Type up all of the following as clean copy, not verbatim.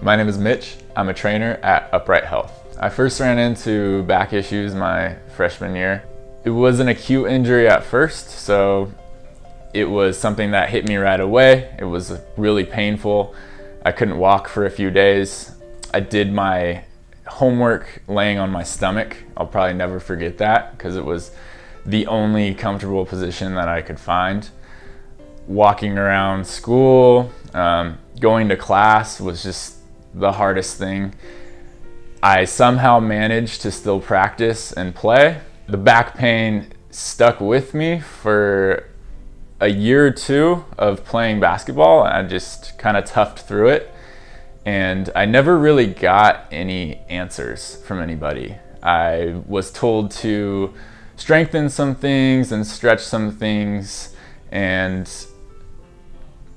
My name is Mitch. I'm a trainer at Upright Health. I first ran into back issues my freshman year. It was an acute injury at first, so it was something that hit me right away. It was really painful. I couldn't walk for a few days. I did my homework laying on my stomach. I'll probably never forget that because it was the only comfortable position that I could find. Walking around school, going to class was just the hardest thing. I somehow managed to still practice and play. The back pain stuck with me for a year or two of playing basketball, and I just kind of toughed through it. And I never really got any answers from anybody. I was told to strengthen some things and stretch some things, and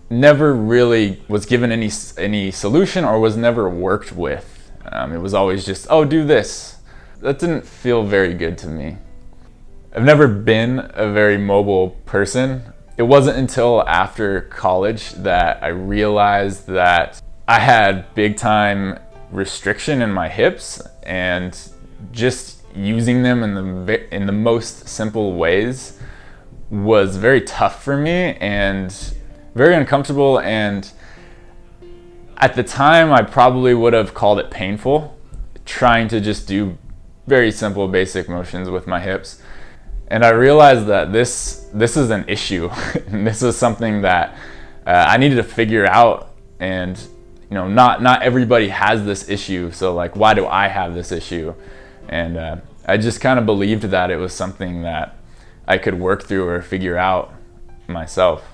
never really was given any solution or was never worked with. It was always just, oh, do this. That didn't feel very good to me. I've never been a very mobile person. It wasn't until after college that I realized that I had big time restriction in my hips, and just using them in the most simple ways was very tough for me and very uncomfortable. And at the time I probably would have called it painful, trying to just do very simple basic motions with my hips. And I realized that this is an issue. And this is something that I needed to figure out. And not everybody has this issue, so like, why do I have this issue? And I just kind of believed that it was something that I could work through or figure out myself.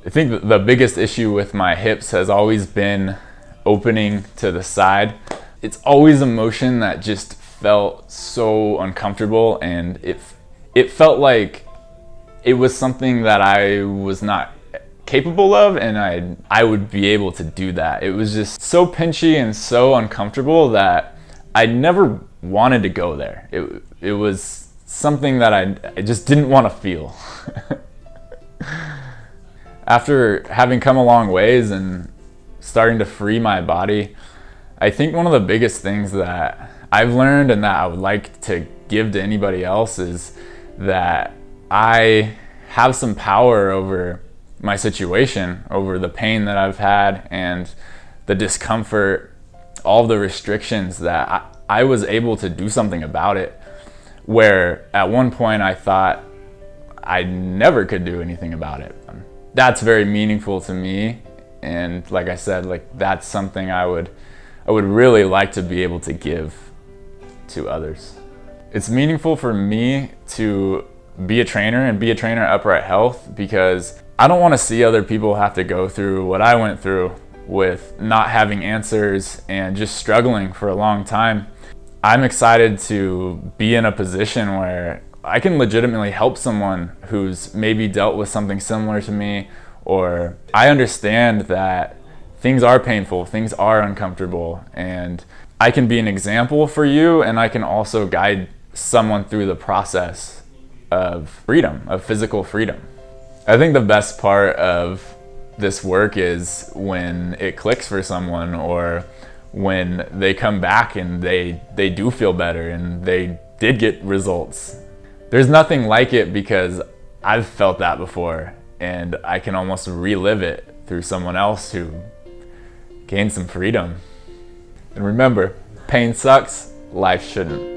I think the biggest issue with my hips has always been opening to the side. It's always a motion that just felt so uncomfortable, and it felt like it was something that I was not capable of, and I would be able to do that. It was just so pinchy and so uncomfortable that I never wanted to go there. It was something that I just didn't want to feel. After having come a long ways and starting to free my body, I think one of the biggest things that I've learned and that I would like to give to anybody else is that I have some power over my situation, over the pain that I've had and the discomfort, all the restrictions, that I was able to do something about it, where at one point I thought I never could do anything about it. That's very meaningful to me, and like I said, that's something I would really like to be able to give to others. It's meaningful for me to be a trainer and be a trainer at Upright Health because I don't want to see other people have to go through what I went through with not having answers and just struggling for a long time. I'm excited to be in a position where I can legitimately help someone who's maybe dealt with something similar to me, or I understand that things are painful, things are uncomfortable, and I can be an example for you, and I can also guide someone through the process of freedom, of physical freedom. I think the best part of this work is when it clicks for someone, or when they come back and they do feel better and they did get results. There's nothing like it because I've felt that before, and I can almost relive it through someone else who gained some freedom. And remember, pain sucks, life shouldn't.